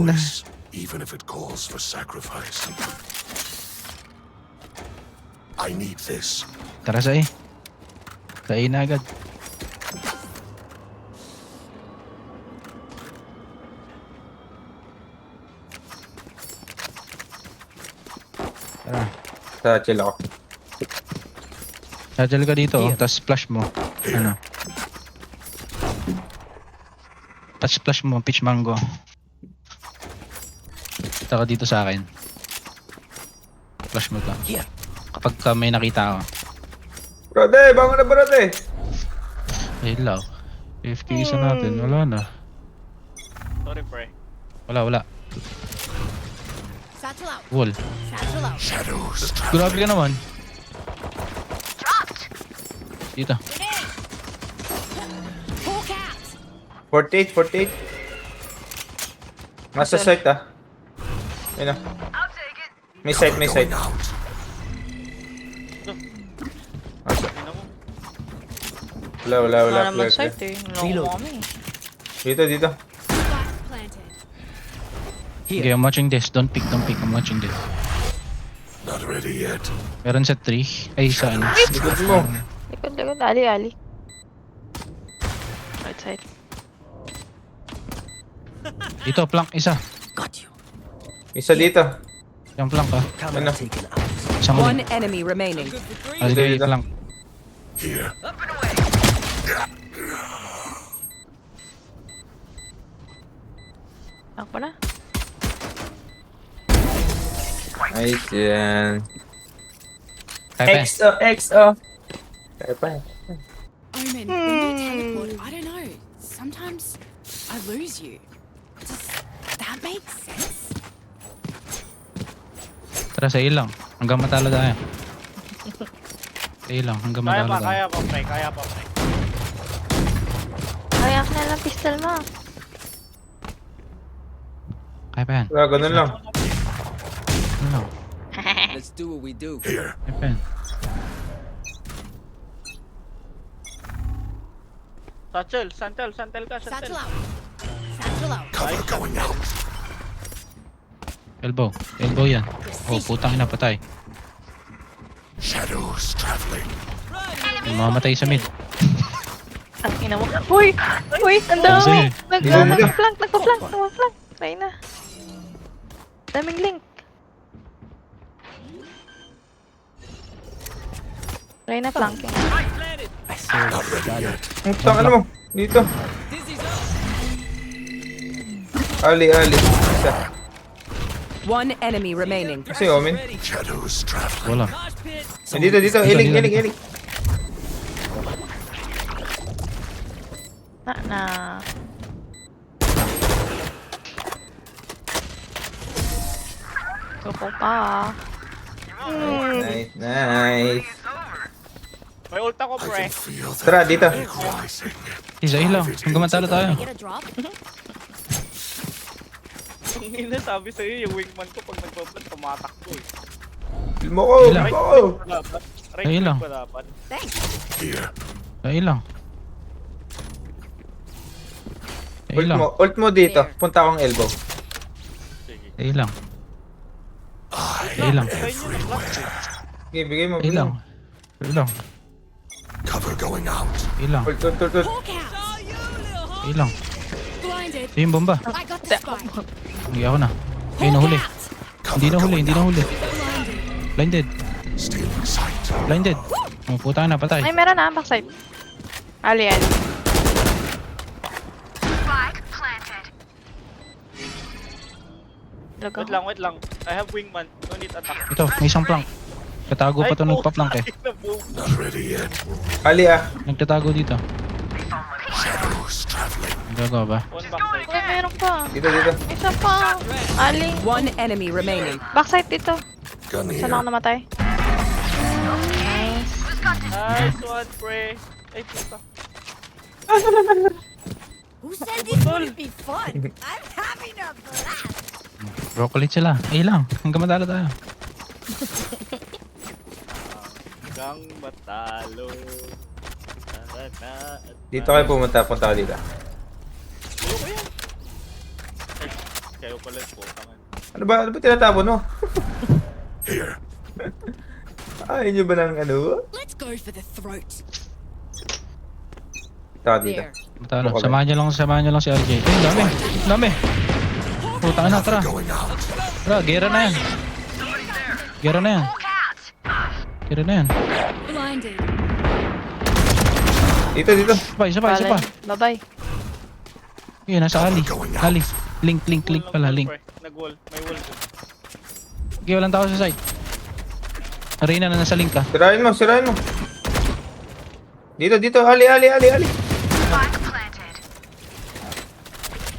choice, even if it calls for sacrifice. I need this. Tara sa A. Sa A na agad. Tara. Sa chill ako. Sajal ka dito, tapos splash mo. Ano? Tapos splash mo, peach mango. Kita ka dito sa akin. Flash mo to. Kapag may nakita ako. Brode, bangon na brode. Ayun lang. AFK isa natin, wala na. Sorry, pre. Wala. Satchel out. Wall. Satchel out. Shadows Grabe ka naman. Dito. Hawk out. 48. Nasa site ah. Ayun na. May site. going out. Nasa. Tingnan mo. Wala. Wala naman Clear. site eh. Naloko kami. Dito. Spike planted. Okay, I'm watching this. Don't pick. I'm watching this. Not ready yet. Meron sa 3. Ay, sa ano. Likod mo. Likod. Ali. Right side. Dito, plank isa. Isa dito. Yung plank ha. Ano? Isang One ulit. enemy remaining. Aligay, Dito. plank. Here. Ako na. Nice yan. Kaya pa. XO. Kaya pa eh. Omen, when you teleport, I don't know. Sometimes I lose you. Does that make sense? Tara, sa ilang. Hanggang matalo tayo. Sa ilang, hanggang matalo tayo. Kaya pa, pre. Kaya ka na lang pistol mo. Kaya pa yan. Wala, ganun lang. Ano lang. Let's do what we do. Here. Kaya pa yan. Satchel ka. Satchel out. Satchel out. Cover going out. Elbow yan. Oh, putang ina, patay. Shadows traveling. Mamamatay sa mid. Ang ina mo. Uy! Ang dami! Nagpa-flank. Try na. Daming link. Try na flanking. Not ready yet. Ang ano mo? Dito. Ali. Isa. One enemy remaining. Kasi Omen. Shadows traveling. Wala. Dito. Iling. Na. Gupo pa. Nice. May ult ako, I pre. can feel the Tara, dito. panic rising. Isa ilang. Hanggang matalo tayo. Get a drop. Ang ina, sabi sa'yo, yung wingman ko pag nagpaplan, tumatakbo eh. Kill mo ko. Ilang. Dapat. Ayun lang. Ba dapat? Here. Sa ilang. Sa ilang. Ult mo dito. Punta akong elbow. Sige. Sa ilang. I Sa ilang. everywhere. Sige, bigay mo. Sa ilang. Sa ilang. Cover going out. Sa ilang. Ult. Hawk out. Sa ilang. Blinded. Sa yung bomba. I got the spike. Hindi ako na. Ay, nahuli. Hawk out. Hindi nahuli. Blinded. Stealing sight. Blinded. Oh, puta na, patay. Ay, meron na. Backside. Ali. Wait lang. I have wingman. No need attack. Ito, may isang plank. Tatago pa to nagpa-plank eh. Not ready yet. Ali ah. Nagtatago dito. Shadows traveling. Nagagawa ba? One backside. Uy, meron pa. Dito. Isa pa. Ali. One enemy remaining. Backside dito. Gun Saan ako here. namatay? Nice. Nice one, pre. Ay, puta. Who said this would be fun? I'm having a blast. Broccoli sila. Ay lang. Hanggang matalo tayo. Hanggang matalo. Dito kayo pumunta. Punta ka dito. Ayoko yan. Kayo pala po. Ano ba tinatapon mo? Here. Ayaw nyo ba ng ano? Let's go for the throat. Taka dito. There. Matalo. Okay. Samahan nyo lang si RJ. Ay, dami. Dami. Puta na, tara. Going out. Tara, gera na yan. Gera na yan. Gera na yan. Blinded. Dito. Isa pa. Bye-bye. Yun, nasa Ali. Ali. Link pala, link. Nag-wall. May wall. Okay, walang tao sa site. Arena na nasa link ka. Sirain mo. Dito. Ali.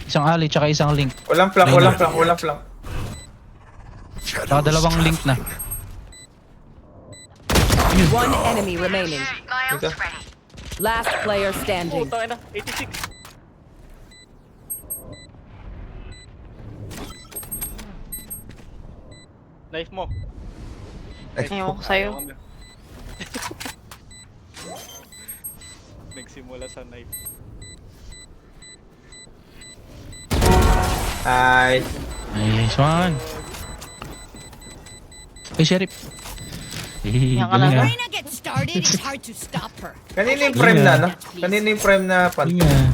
Isang Ali, tsaka isang link. Walang flank. Tsaka dalawang link na. One enemy remaining. Dito. Last player standing. Puta na. 86. Knife mo. Ayaw ko sa'yo. Nagsimula sa knife. Ay. Nice one. Ay, Sheriff. Eh, Yan ka galing lang. ah. Reyna gets started, it's hard to stop her. Kanina yung prime na, no? Kanina yung prime na pan. Galing ah.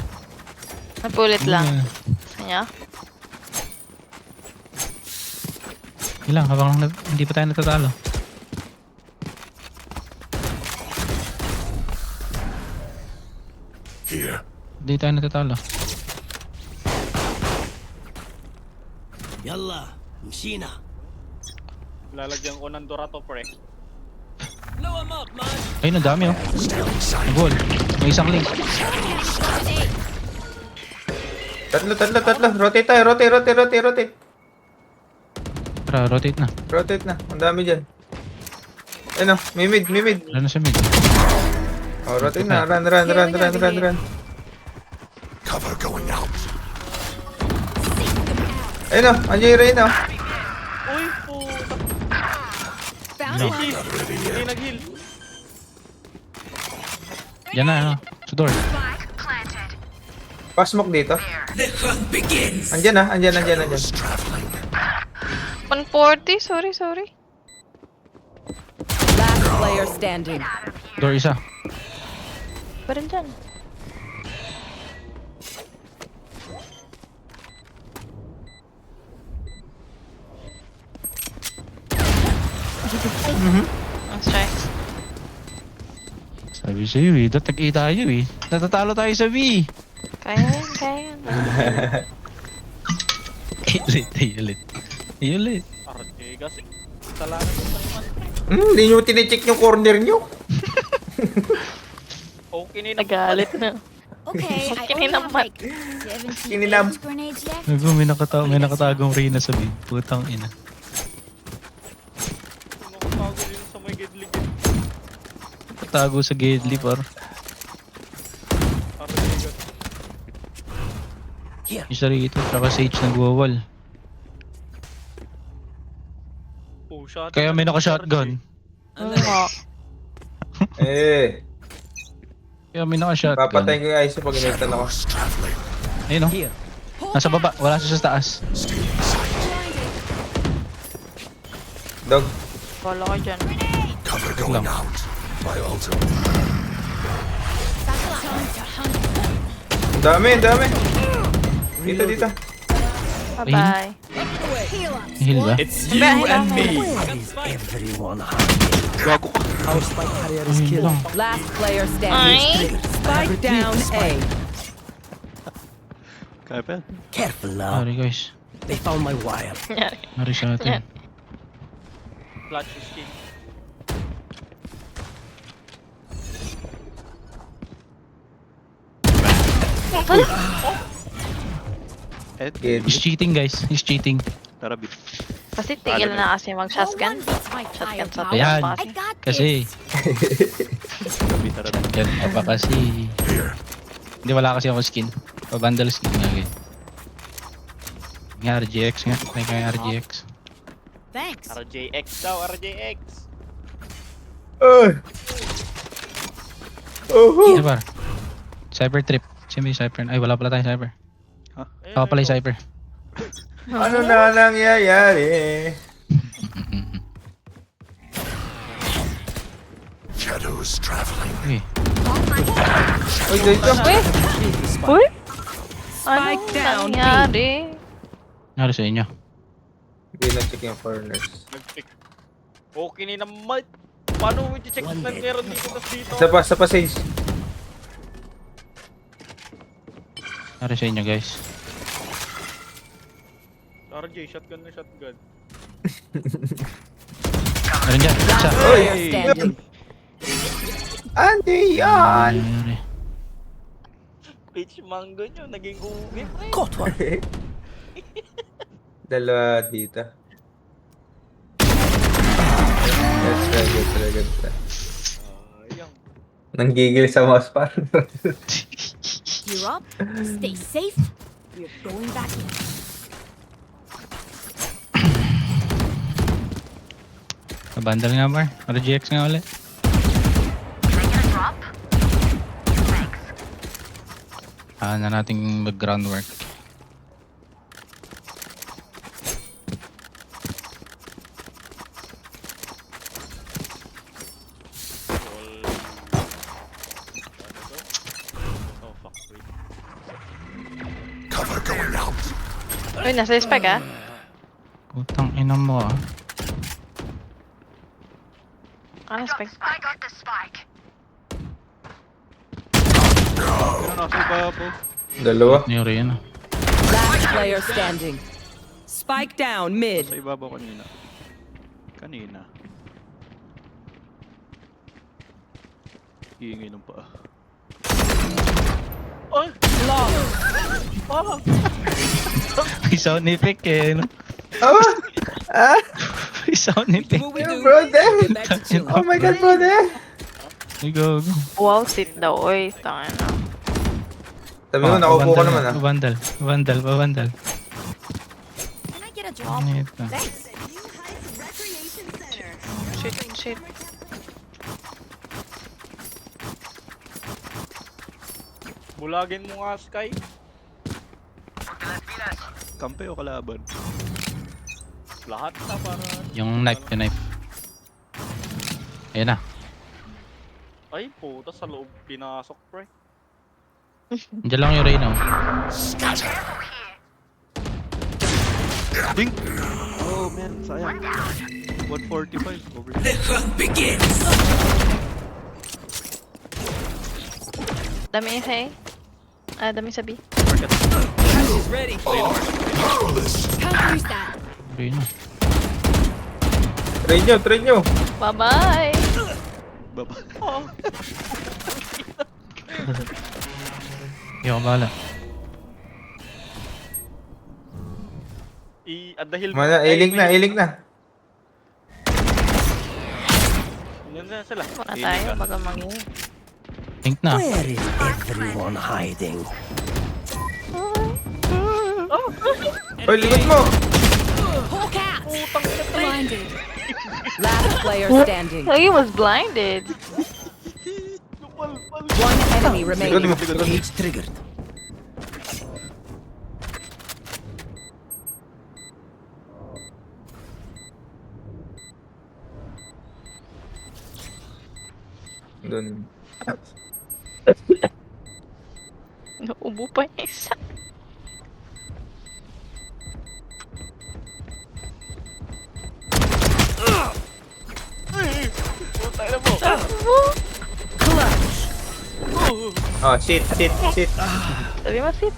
Napulit lang. Galing Kanya? Ilang, habang hindi pa tayo natatalo. Here. Hindi tayo natatalo. Yalla, mshina. Lalagyan ko ng Dorato pre. Blow him up, man. Ayun, ang dami oh. Stealing sight. Goal. May isang link. Tatlo. Rotate tayo. Rotate. Tara, rotate na. Rotate na. Ang dami dyan. Ano? May mid. Wala na sa mid. Oh, rotate na. Run. Cover going out. Ayun o. Andiyan yung Reyna. Uy, puta. Found No. one. Not ready Hindi yet. nag-heal. Yan na, ano. Sa door. Pasmoke dito. Andyan. Shadows traveling. 140? Sorry. Last player standing. Door isa. Pa rin dyan. Ang strikes. Sabi sa'yo eh. Datag-i tayo eh. Natatalo tayo sa V. Kaya yan. Ulit. RJ kasi. Salamat ko sa naman. Hindi nyo tinicheck yung corner nyo. Okay na Nagalit na. Okay, I only Kininam have mat. like 17 Kininam. Aegis grenades left. Nago, may nakatagong Reyna sa V. Putang ina. Nakatago dito sa may gidlig. Tago sa Gedli par. RJ kasi. Yung sarito, tsaka Sage nagwawal. Oh, shot. Kaya may naka-shotgun. Oo nga. Kaya may naka-shotgun. Papatayin ko yung ice pag initan ako. Shadows traveling. Ayun oh. Nasa baba, wala siya sa taas. Stealing sight. Dog. Wala ko dyan. Cover going out. My ultimate. Dami. Dito. Bye-bye. Heal ba? It's you and me. Everyone. Ayun lang. Last player standing. Ay! Spike down A. Careful now. Sorry guys. They found my wire. Mari sa atin. Clutch is king. He's cheating guys. He's cheating. Kasi tigil na kasi No mag-shotgun. one beats my Shotgun sa firepower. Ayan. I got Kasi. this. Yan ka pa kasi. Here. Hindi wala kasi ako skin. Pa-bundle skin nga eh. Nga RGX nga. May kaya RGX. Thanks. RJX daw, RJX. Ano ba? Cyber trip. Sino may cyber? Ay wala pala tayo cyber. Ako pala yung cyber. Ano na nangyayari? Shadows traveling. Uy, Uy, dito. Uy! Spike Anong down, B. nangyari? naro sa inyo. Hindi na-check yung corners. Nag-pick. Okay ni naman. Paano mo i-check na meron dito tas dito? Sa passage. Naro sa inyo, guys. RJ, shotgun na shotgun. Meron dyan. Isa. Player standing. Ano yan? Nangyari. Peach mango nyo, naging uwi. Caught one. Dalawa dito. That's very good. Ayang. Nanggigil sa mouse par. You're up. Stay safe. We're going back in. Mabandal nga, Mar. RGX nga ulit. Na nating mag-groundwork. Oh fuck, wait. Cover going out. Uy, nasa spike ah. Putang ina mo ah. Ano spike? Pero nasa ibabaw. Dalawa. Ni Reyna. Last player standing. Spike down mid. Sa ibabaw kanina. Kanina. Hihingi ng paa. Ay! Long. Ah! May sound effect eh. No? Ah! May sound effect. Brother! Oh my god, brother! Go. Wow, sit daw. Uy, tanga na. Sabi mo, nakaupo ka naman ah. Babandal. Can I get a drop? Ano ito? Thanks. Shit. Bulagin mo nga, Sky. Kampe o kalaban? Lahat na para... Yung knife. Ayan na. Ay, puta, sa loob pinasok, pre. Diyan lang yung Reyna. Scatter. Ding! Oh, man, sayang. 145 over. Dami sa A. Dami sa B. Powerless. Can't use that. Reyna. Try nyo! Bye-bye! Baba. Hindi ako bahala. Dahil... Iling na. Yan na sila. Muna tayo, baga mangyay. Think na. Where is everyone hiding? Oy, likod mo! Hawk out. Blinded. Last player standing. He was blinded. One enemy Likod mo. remaining. Cage triggered. Doon. Naubo pa yung isa. Puta na mo. Oh, shit. Sabi mo, sit.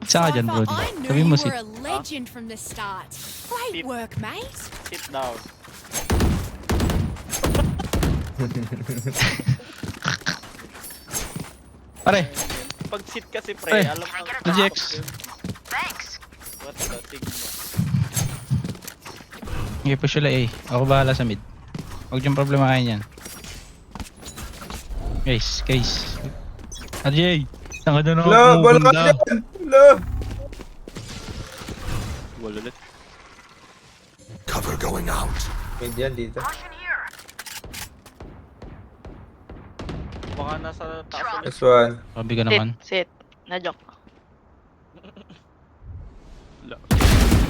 Saan ka dyan, bro? I knew Sabi you mo were si... a legend from the start. Great Sit. work, mate. Sit down. Pare! Pag sit kasi, pre, Ay, alam mo. RGX. What the sigma? Sige, push sila A. Ako bahala sa mid. Huwag yung problema kayo yan. Guys. RJ! Saan ka doon ako Wala ka pupunta? dyan! Wala! Wala ulit. Cover going out. Mid yan dito. Baka nasa taas ulit. This one. Sabi ka naman. Sit. Na-joke.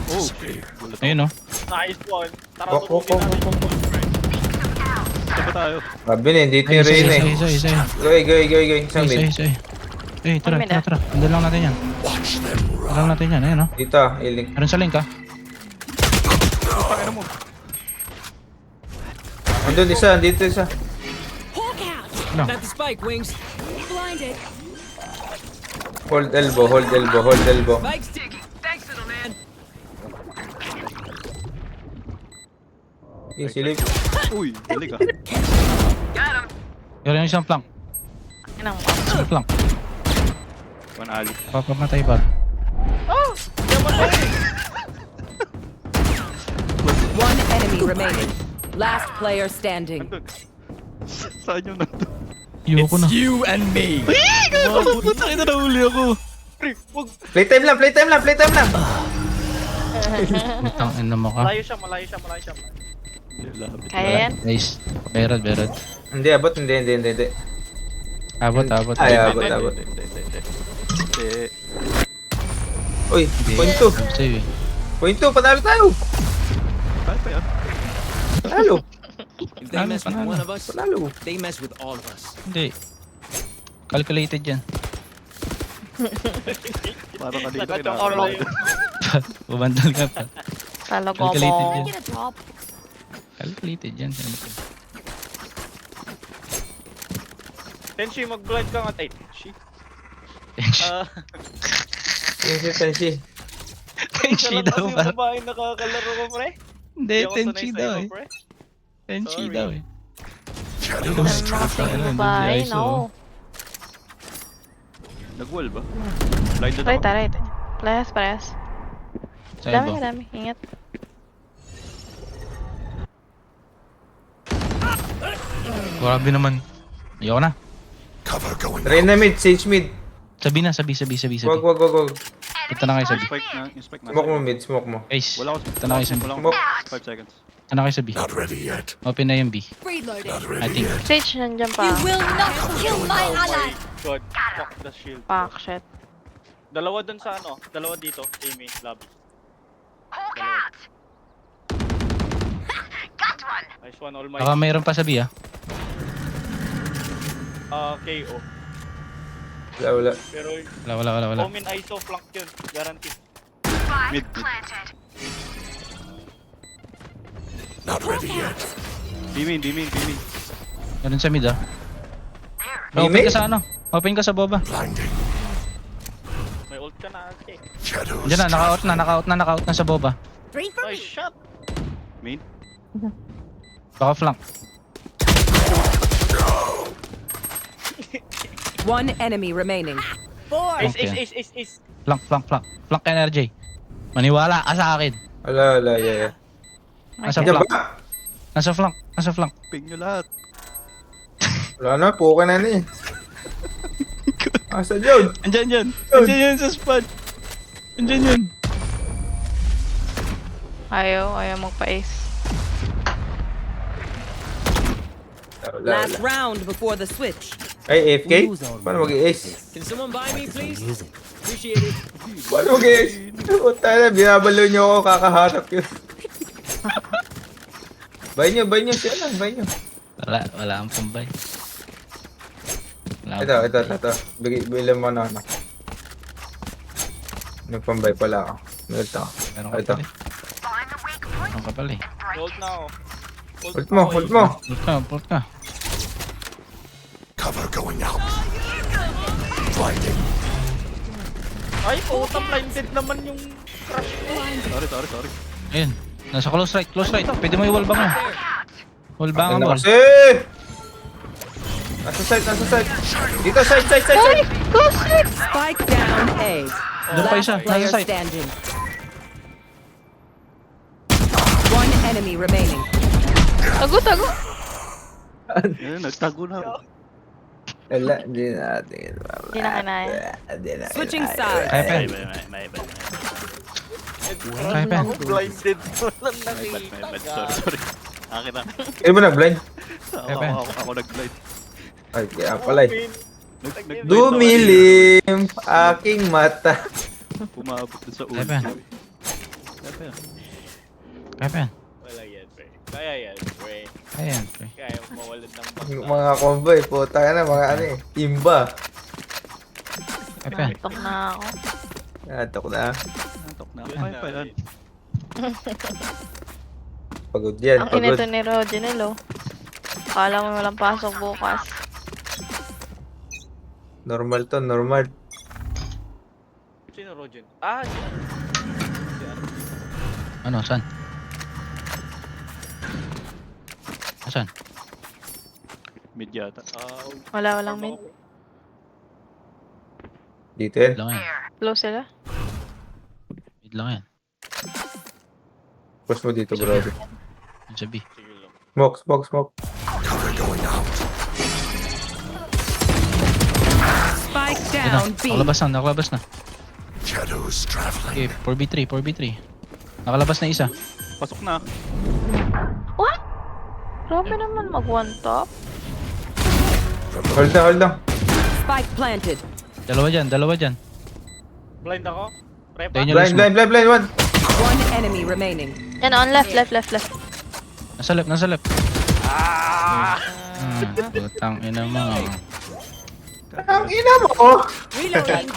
disappear. Ayun, oh. Nice one. Tara, Wak, wak, tutukin wak, natin. wak, wak. Saan ba tayo? Sabi na, dito Ay, yung isa, Reyna isa, eh. isa, isa. Goy. Isang Isa, mid. isa. Eh, tara, One tara, minute. tara. Andun lang natin yan. Watch them Andun run. lang natin yan, ayun, oh. Dito, iling. Meron sa link, ah. Andun isa, dito isa. Hawk out. Ano? Got the spike, Wings. Blinded. Hold elbow, hold elbow, hold elbow. Spike's digging. Thanks, little man. Yung silip. Uy, galing ah. Meron yung isang flank. Inang Isang flank. Panali. Papamatay ba? One enemy remaining. Last player standing. Nandun. Saan yung nandun? Ayoko na. You and me. Putang ina, nahuli ako. Pre, wag. Playtime lang. Putang ina mo ka. Malayo siya. Kaya yan? Nice. Berad. Hindi, abot. Hindi. Abot. Ay, abot. Hindi. Uy, point 2. Save eh. Point 2, panalo tayo. Kaya pa yan. Panalo. If they mess with Panalo. one of us, Panalo. they mess with all of us. Hindi. Calculated yan. Parang kanina Lagot yung kinakain. online. Bumandal ka pa. Talaga Calculated mo. yan. Get a drop. Calculated yan. Tenshi, mag-blind ka nga. Ay, Tenshi. Tenshi. Tenshi Isa lang daw kasi ba? yung babae nakakalaro ko, pre. Hindi, Di ako Tenshi sanay daw sa'yo, eh. pre. Tenshi Sorry. daw eh. Shadows traveling. Nothing Ayun, babae, guys, no. oh. Nag-wall ba? Blinded Right, ako. right. Parehas. Sa Dami, iba. dami. Ingat. Grabe naman. Ayoko na. Cover going out. Reyna mid, Sage mid. Sabi na, sabi. Wag. Punta na kayo sabi. Yung spike na. Smoke mo mid, smoke mo. Guys, Wala ko. punta na kayo sabi. Wala ko. Smoke. 5 seconds. Punta na kayo sabi. Not ready yet. Open na yung B. Reloading. Not I ready think. yet. Sage, nandyan pa. Will not kill my ally. God, fuck the shield. Fuck, shit. Dalawa dun sa ano? Dalawa dito. Amy, lobby. Dalawa. Nice one, all my. Baka mayroon pa sabi ah. KO. Wala. Pero Wala. Omen ISO flank yun. Guarantee. Mid. Not ready yet. Dimin. Meron sa mid ah. May Open ka mid? sa ano? Open ka sa boba. Blinding. May ult ka na, ate. Shadows. Diyan na, naka-out na sa boba. Three for Nice me. shot. Main. Baka flank. One enemy remaining. Ace. Flank energy. Maniwala ka sa akin. Wala, yeah. Nasa Diyan flank. ba? Nasa flank. Ping nyo lahat. Wala na, puka na eh. Asa Jod? Andyan yun sa spot. Andyan yun. Ayaw magpa-ace. Wala. Last round before the switch. Ay, AFK? Lose all Paano mag-ace? Can someone buy me, please? Use it. Appreciate it. Paano mag-ace? Puta na, binabalo nyo ako, kakaharap yun. Buy nyo, siya lang, buy nyo. Wala ang pambay. Ito. Bilang mo na ano. Nagpambay pala ako. Meron ako. Meron ka Ito. pala eh. Meron ka pala eh. Hold na ako. Hold mo. Pult ka. Cover going out. Blinding. Ay, puta, blinded naman yung crush ko. Sorry. Ayun. Nasa close right. Pwede mo i-wall bang mo. Wall bang ang ball. Kasi! Nasa side. Dito, side. Spike down A. Doon pa isa. Last player Nasa side. standing. One enemy remaining. Tago. Ayun, nagtago na ako. Wala, hindi natin. Hindi na kinaya. Switching sides. Kaya pa. Kaya pa. Ako blinded. Walang nakita. Sorry. Akin na. Kayo ba nag-blind? Ako nag-blind. Ay, kaya pala eh. Nag-blind Dumilim aking mata. Pumabot dun sa Kaya pa. ult. Kaya pa yan. Wala yan, pre. Kaya yan, pre. Kaya yan, pre. Kaya mawalan ng Yung bangka. mga combo eh, puta ka na, mga ano eh, imba. Kaya pa yan. Natok na ako. Natok na. Natok na. Yun Kaya na, pa yan. eh. Pagod yan, Ang pagod. inito ni Roginel, oh. Akala mo walang pasok bukas. Normal to, normal. Sino Rogen? Ah, si ano? Si ano? Ano, saan? Saan? Mid yata. Walang mid. Dito yan. Mid lang yan. Low sila. Mid lang yan. Push mo dito, brother. Yun sa B. Sige lang. Smoke, smoke, smoke. Cover going out. Spike Yan na. down B. Nakalabas na. Shadows traveling. Okay, 4v3. Nakalabas na isa. Pasok na. What? Grabe naman mag one top. Hold on. Spike planted. Dalawa dyan. Blind ako? Pre pa? Tayo nyo Blind, lang. blind, one. One enemy remaining. Yan, on left. Nasa left. Putang ina mo. Ang ina mo! Reloading.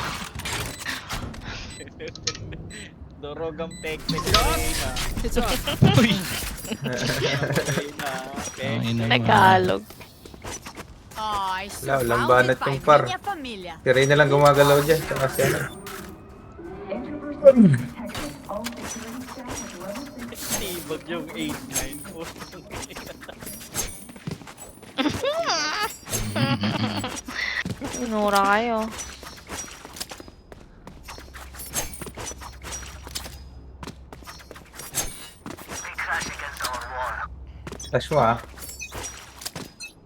Dorogang teknik. Reyna. It's off. Reyna. Okay. Ang ina mo. Tagalog. I Wala, lambanat surrounded by yung par. Peña Familia. Si Reyna lang gumagalaw dyan. Saka siya na. Tibag yung 8-9. Inura kayo. Flash mo ah.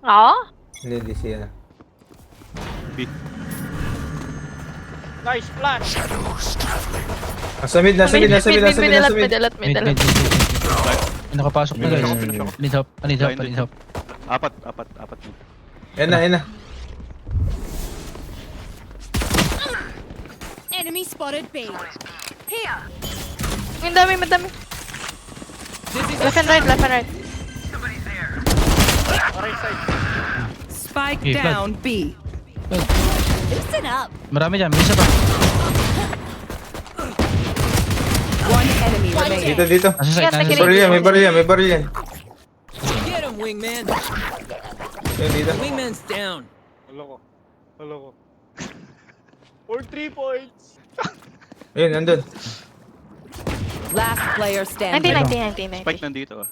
Ako? Hindi siya. Nice flash! Shadows traveling. Nasa mid. Mid. Mid. Ay, nakapasok na guys. Need help. Apat mid. Yan na. Enemy spotted B. Here. Ang dami. Left and right. Right side. Spike Okay, flood. down B. Listen up. Marami dyan. May isa pa. One enemy remaining. Dito. Nasa side. May baril yan. Get him, wingman. Yan dito. Wingman's down. Halo ko. For 3 points! Ayun, nandun. Last player standing. 90. Spike nandito ah.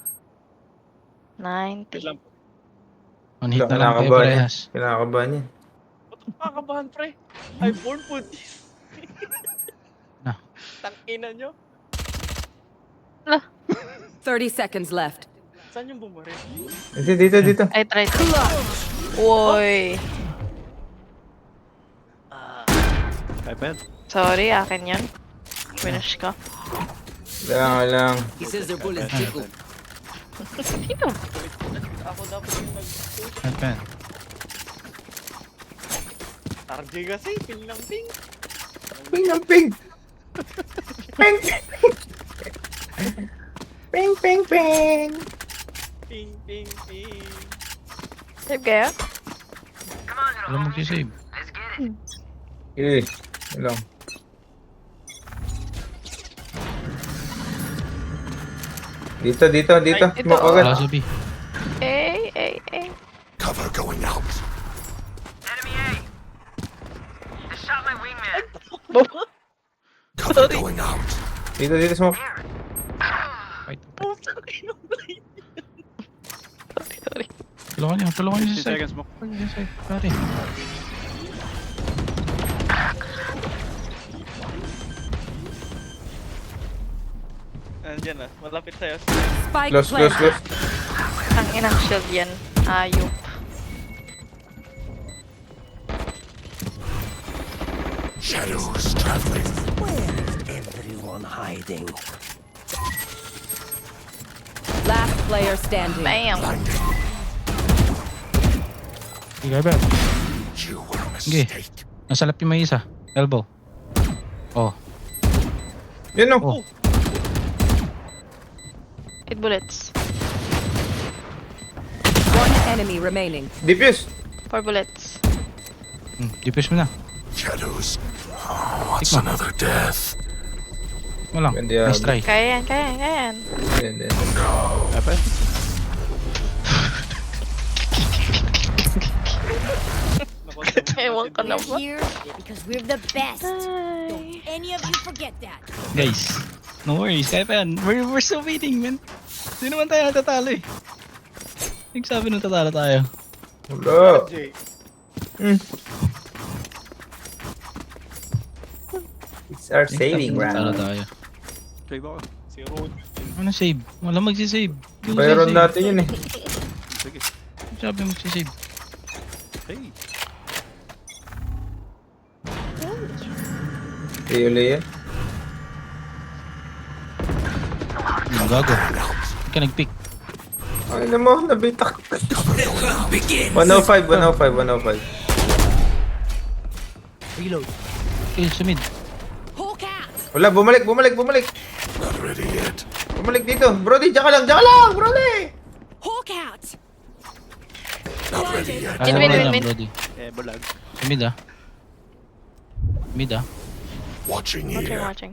90. Wait lang. On hit na lang kayo parehas. Kinakabahan yan. Ba't ang kakabahan, pre? I'm born for this. Na. Tangina nyo. 30 seconds left. Saan yung bumaril? Dito. I tried. Woy. Kaya pa yan. Sorry, akin yun. Finish ko. Lang. He says their bullets tickle. Sino? Ako dapat yung Kaya pa yan. RJ kasi, ping ng ping. Ping. Ping. Ping. Save kayo? Wala mag-save. Lang. Dito. Smoke agad. Wala sa B. Eh. Cover going out. Cover going out. Dito, smoke. Wait. Sorry. Tulungan niyo 15 sa side. seconds smoke. Pare. Nandiyan na, malapit sa'yo. Spike Close. planted. Ang inang shield yan. Ayop. Shadows traveling. Last player standing. Bam. Blinding. Sige, ba? You were a Okay. mistake. Nasa left yung may isa. Elbow. Oh. Yun o. Oh. 8 bullets. One enemy remaining. Diffuse. 4 bullets. Defuse mo na. Shadows. Oh, what's Tikman. another death? Wala. Hindi, Nice try. Kaya yan, kaya yan, kaya yan. Hindi. Kaya Ewan ko na ba? We're here because we're the best. Ay. Any of you forget that. Guys, no worries. Kaya pa yan. We're still waiting, man. Hindi naman tayo natatalo eh. Nagsabi nung tatalo tayo. Wala. Jay. It's our Nagsabi saving nung tatalo round. tayo. Save ako. Si Rude. Ano save? Wala magsisave. Hindi mo Bayron magsisave. natin yun eh. Sige. Sabi magsisave. Hey. Uli yan. Ang gago. Hindi ka nag-pick. Ay na mo, nabitak. 105, 105, 105. Reload. Okay, sa mid. Hawk out. Wala, bumalik. Not ready yet. Bumalik dito. Brody, diyan ka lang, Brody! Hawk out. Not ready yet. Kaya Win, mo win, lang, win. Brody. Balag. Sa mid ah. Mid ah. Watching Watching, here. watching.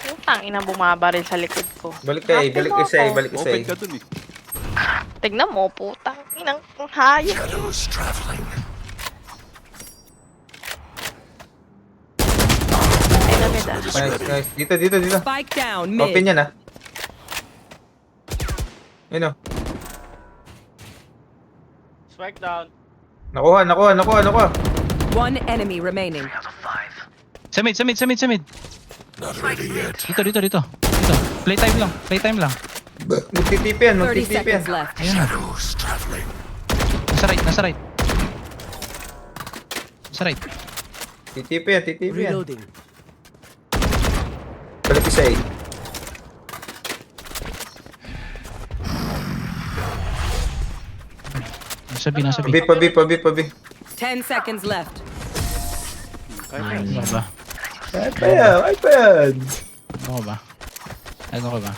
Yung tangina bumabaril sa likod ko. Balik ka eh, balik isa eh, balik isa Open eh. ka dun eh. Tignan mo, putang inang hayop. Shadows traveling. Ay, lamid ah. Nice. Dito. Spike down mid. Open yan ah. Yun o. Spike down. Nakuha. One enemy remaining. Sa mid. Not ready yet. Dito. Playtime lang. Magtitip 30 yan, magtitip yan. seconds left. Ayun na. Shadows traveling. Nasa right. Sa right. Titip yan. Reloading. Balik isa eh. Nasa B. Pabi. 10 seconds left. Ano ba? Ay pa yan. Ano ka ba?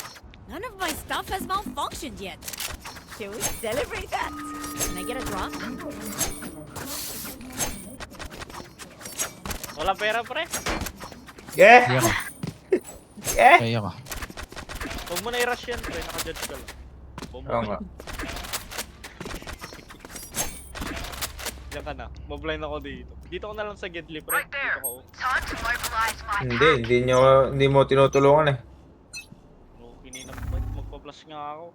None of my stuff has malfunctioned yet. Shall we celebrate that? Can I get a drop? Walang pera, pre. Yeah. Kaya ko. Yeah. Kaya ko. Huwag mo na i-rush yan, pre. Naka-judge ka lang. Oo nga. Diyan ka na. Moblind ako dito. Dito ko na lang sa Gedli, pre. Dito ko. Hindi mo tinutulungan eh. Kininam ko. Magpa-flash nga ako.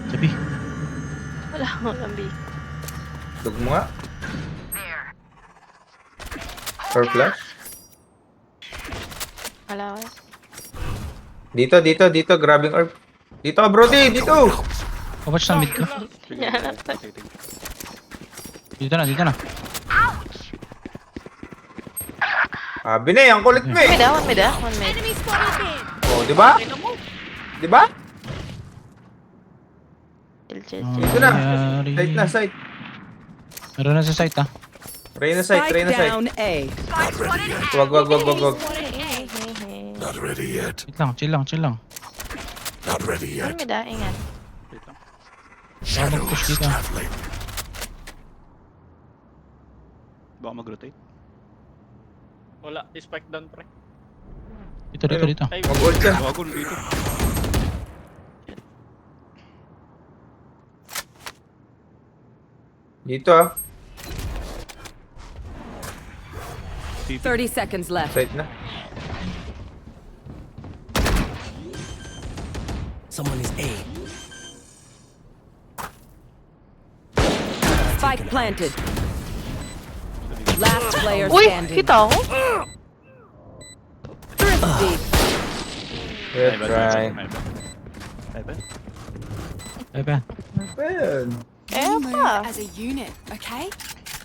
Sabi. Wala akong lambi. Tug mo nga. Or flash. Wala ko. Dito. Grabbing orb. Dito ka, Brody. Dito. Watch na mid ko. Sige. Sige. Dito na. Sabi na eh, ang kulit mo eh. One mid. Enemy spotted mid. Oh, di ba? Di ba? Chill. Dito na. Site. Meron na sa site ah. Reyna site. Spike down A. Not ready yet. Wag. Not ready yet. Chill lang. Not ready One yet. mid ah, ingat. Wait lang. Shadows mag-push dito. traveling. Baka mag-rotate. Wala. Spike down, pre. Dito. Ay, Mag-ult ka. Bago dito. Dito ah. 30 seconds left. Site na. Someone is A. Spike planted. Last player Uy! standing. Kita ako? Thrifty. Good try. Ay pa. Well, Eh We pa. move as a unit, okay?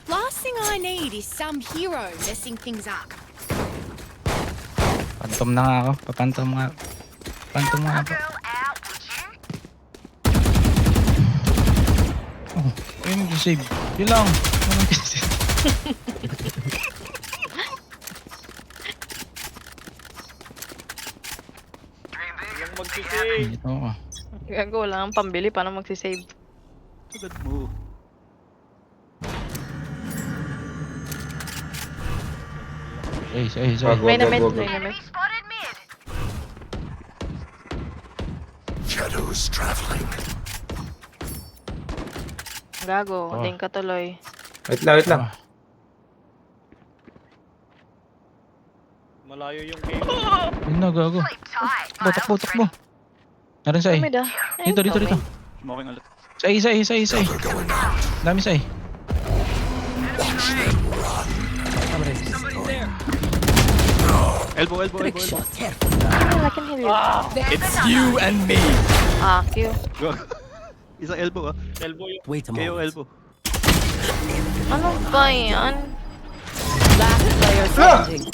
Last thing I need is some hero messing things up. Pantom na nga ako. Papantom nga. Pantom nga ako. Oh, ayun mag-save. Yun lang. Walang mag-save. Walang magsisave. Ito ako. Gago, wala kang pambili. Paano magsisave? Agad mo. Ace. Wag, May wag, na-mid, wag, may wag. na-mid. Shadows traveling. Gago, Oh. din ka tuloy. Wait lang, wait lang. Ah, Malayo yung game. yun na, gago. Takbo. Narin sa A. Mid ah. Ay, Dito. mid. Smoking ulit. Sa A. Cover going out. Dami sa A. Elbow. Ah, I can heal you. It's you and me. Ah, Q. Go. Isang elbow ah. Elbow yung... Wait a KO moment. elbow. Ano ba yan? Last player standing.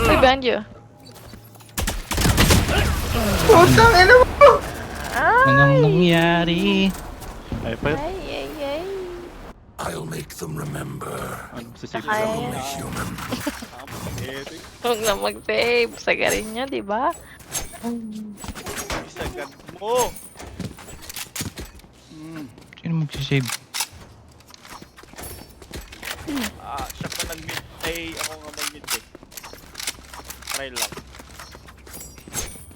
Uy, behind you. Putang ina mo! Anong nangyari? Ay, pa. Ay. I'll make them remember. Ano, sisip. Ay. Only human. Huwag na mag-save. Sagarin niya, di ba? Isagad mo. Sino magsisave? Siya pa nag-mid. Ay, ako nga mag-mid eh. Try lang.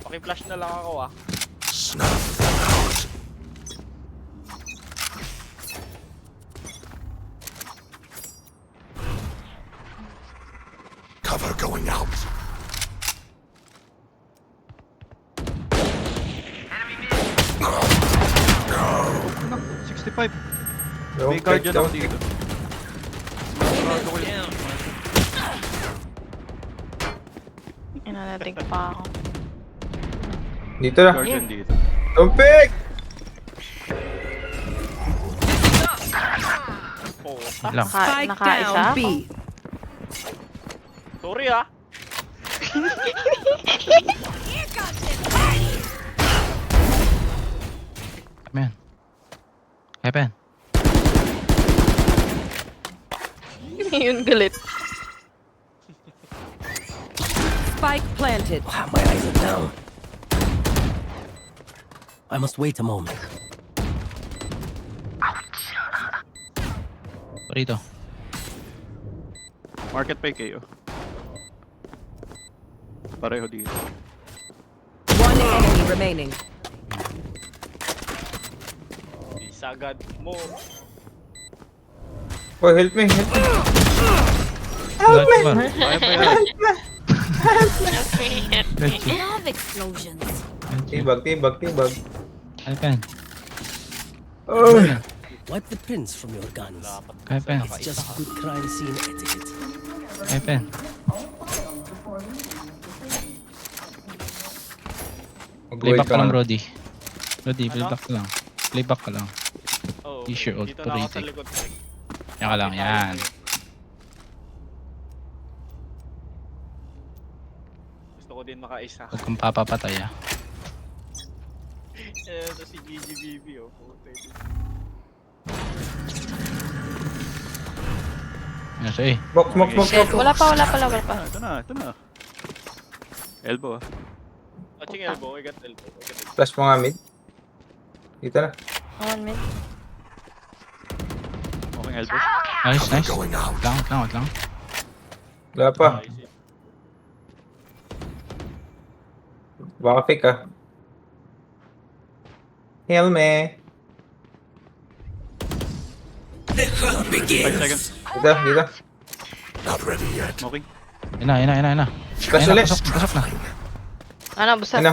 Paki-flash na lang ako ah. Snuff them out. Cover going out. 65. Yung May guardian down. ako dito. Down. Inanating pa ako. Dito na. Guardian dito. Tumpik! Puta. Lang. Spike Nakaisa down ako. B. Sorry ah. Man. Heaven. Yun galit. Spike planted. Wow, my eyes are down. I must wait a moment. Parito. Market pa KO. Pareho dito. One enemy remaining. Isagad mo. Oh, help me. Help me! Kaya pa yan. Love explosions. Tibag. Heaven. Oh. Wipe the prints from your guns. Heaven. It's just good crime scene etiquette. Heaven. Playback ka lang, Brody. Brody, playback ka lang. Playback ka lang. Oh, Use your ult dito to na ako sa retake. likod. Yan ka lang, yan. Gusto ko din makaisa. Huwag kang papapatay ah. Ito si GGBB oh. Puta yun. Yan siya eh. Smoke. Wala pa. Ito na. Elbow ah. Watching elbow. I got elbow. Flash mo nga mid. Dito na. One mid. Smoking elbow. Nice. Going out. Wait lang. Wala pa. Baka fake ah. Helme. 5 seconds. Dito. Not ready yet. Smoking. Yan na. Flash Ayun na, ulit. pasok na. Ano, busa. Ayun na.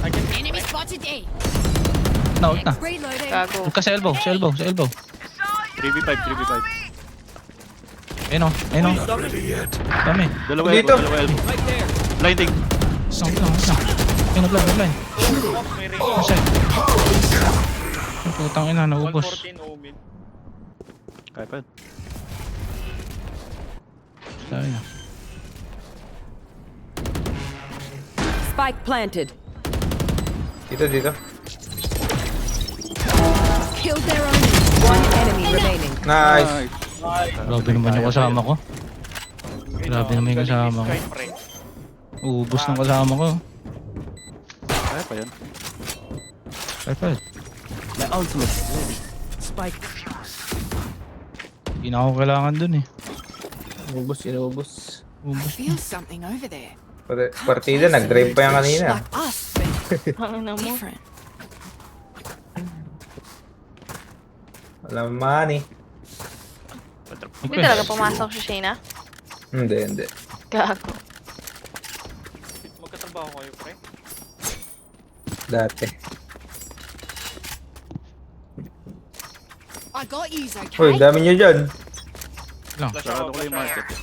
I can Enemy spotted A. Ult na. Reloading. Gago. Huwag ka sa elbow. 3v5. Ayun o. Not ready yet. Dami. Dalawa Dito. elbow. Right there. Blinding. Wait lang. Ayun, may ring. Masay. Putang ina, naubos. 114 omen. Kaya pa yan. Sabi na. Spike planted. Dito. Killed their own. One enemy remaining. Nice. Grabe naman yung kasama ko. Grabe naman yung kasama ko. Sky pre. Ubus ng kasama ko. Kaya pa yan. Cypher. My ultimate is ready. Spike. Hindi na ako kailangan dun eh. Inubos. Ubus. I feel something over there. Partida, nag-drive pa yan kanina. Like us, but Ang ina mo. different. Walang money. Hindi talaga pumasok si Shayna. Hindi. Gago. Magkatrabaho kayo, pre. Dati. I got yous, okay? Uy, dami nyo dyan. Lang. Flash Sarado ako, ko yung flash market. ako.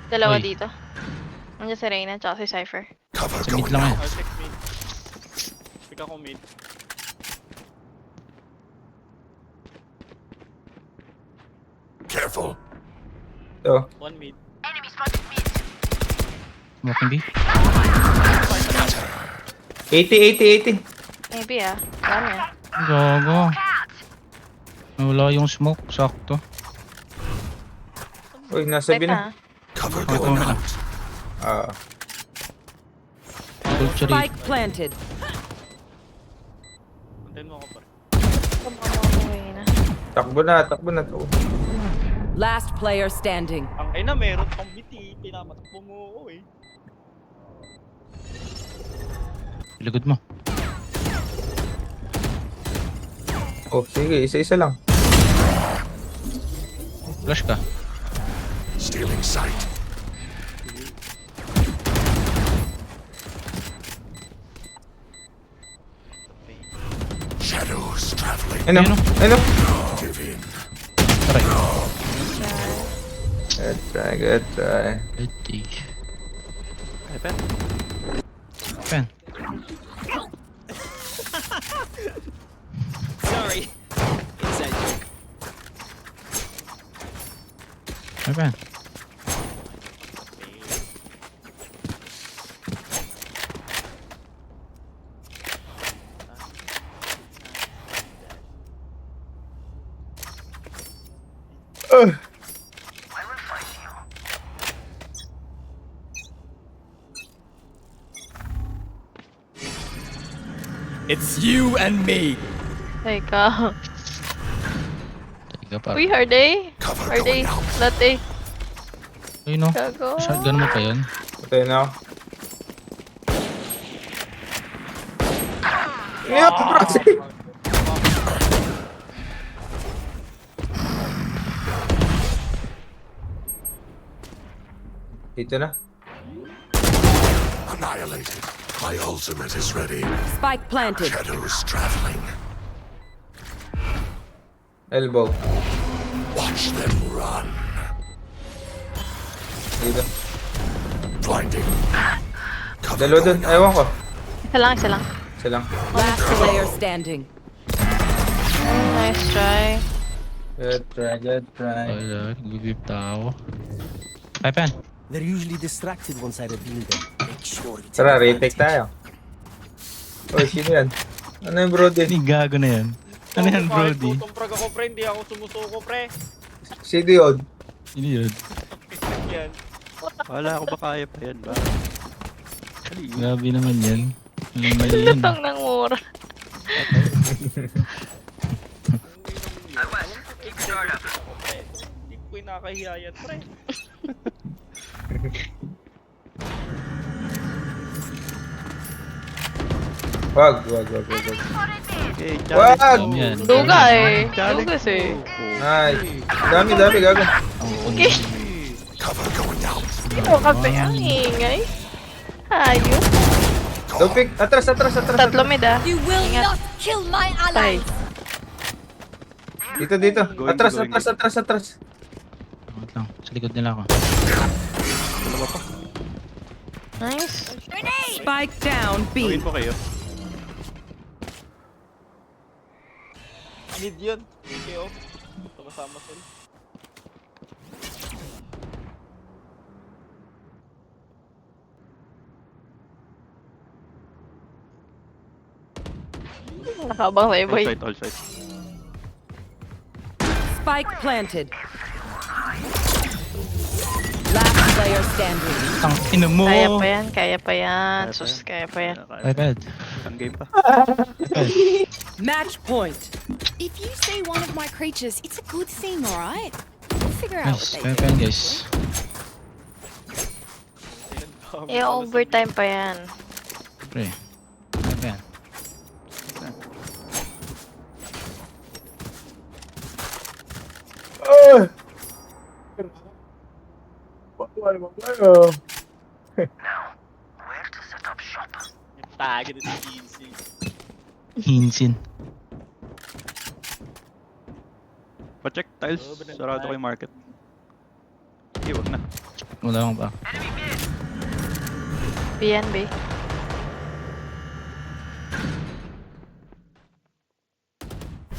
Dalawa Uy. dito. Nandiyan si Reyna tsaka si Cypher. Cover Sa mid going lang out. yan. I'll check mid. Pick ako mid. Careful. Ito. One mid. Smoking B. 80. Maybe ah. Dami ah. Gago. Wala yung smoke. Sakto. Uy, nasa Wait B na. na. Cover Ito going na. out. Ah. Culture. Spike planted. Antayin mo ako, pre. Reyna. Takbo na. Last player standing. Ang ina, meron pang biti. Pinamatakbo mo ako eh. Likod mo. Oh, sige. Isa-isa lang. Flash ka. Stealing sight. Shadows traveling. Ano? Give in. Taray. Good try. Ready. Kaya pa yan. Pen. Sorry. Inside joke. Pen. It's you and me. Teka. Teka pa. Uy, hard day. Cover Hard day. going out. Latte. Uy no. Gago. Shotgun mo pa yun. Patay na ako. Ngayon, proxy! Dito na. Annihilated. My ultimate is ready. Spike planted. Shadows traveling. Elbow. Watch them run. Dito. Blinding. Cover Dalawa dun. going out. Ewan ko. Isa lang, isa lang. Isa lang. Last player standing. Nice try. Good try. Wala. Gugip tao. Ay, Pen. They're usually distracted once I reveal them. Make sure you take Tara, advantage. retake tayo. Uy, sino yan? Ano yung Brody? Hindi gago na yan. Ano yan, Kahit Brody? putong prag ako, pre. Hindi ako sumusuko, pre. Sino yun? Hindi yun. Yan. Wala ako ba kaya pa yan ba? Grabe naman yan. Mali yan. Lutang ng mura. Hindi ko kinakahiya yan, pre. Wag. Okay, Wag! Alam yan. Duga eh. Challenge Dugas eh. Nice. Dami, gago. Okay. Cover going out. Ito kasi ang ingay. Ayun. Dopik. Atras. Tatlo mid ah. You will Ingat. not kill my Patay. ally. Dito. Going, Atras. Wait lang. Sa likod nila ako. Nice. Spike down Gawin B. po kayo. Mid yun. Okay, oh. Ito kasama sila. Nakabang sa iba All eh. side, all side. Spike planted. Last player standing. Tang ina mo. Kaya pa yan, kaya pa yan. Kaya pa Sus, yan. kaya pa yan. iPad. Ang game pa. iPad. Match point. If you see one of my creatures, it's a good thing, alright? We'll figure out Nice. what they Kaya pa do. yan guys. Overtime pa yan. Pre. Kaya pa yan. Tago na si Easy. Hinsin. Pa-check tiles. Sarado ko yung market. Okay, wag na. Wala akong pa. BNB.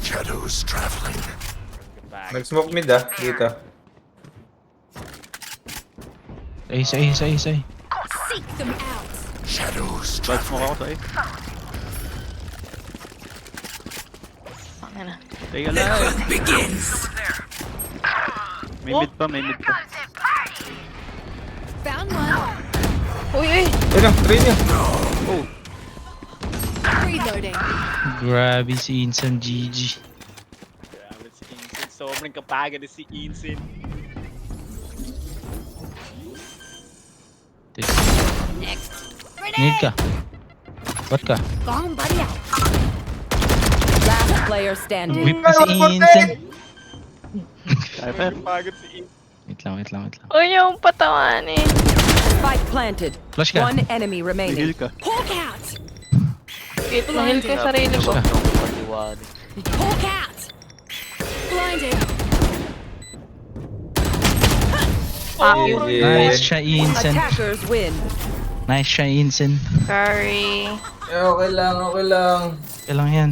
Shadows traveling. Nag-smoke mid ah, dito. Say. Seek them out. Shadows Bad smoke ako traveling. sa Ano na. Stay alive. May mid pa, may mid pa. Found one. Uy, uy! Ayun na, try niya. Reloading. Grabe si Insan GG. Grabe si Insin. Sobrang kapagod na si Insin. Next. Need ka. What ka? Gone, buddy out. Last player standing. Whip na si Insan. Kaya pa yan. Kapagod si Insin. Wait lang. Huwag niyo akong patawan eh. Spike planted. Flash ka. One enemy May remaining. heal ka. Hawk out. Wait, mahil ko yung sarili ko. Hawk out. Blinded. GG. Nice try Insan. Attackers win. Nice try Insan. Sorry. Okay lang. Kaya lang yan.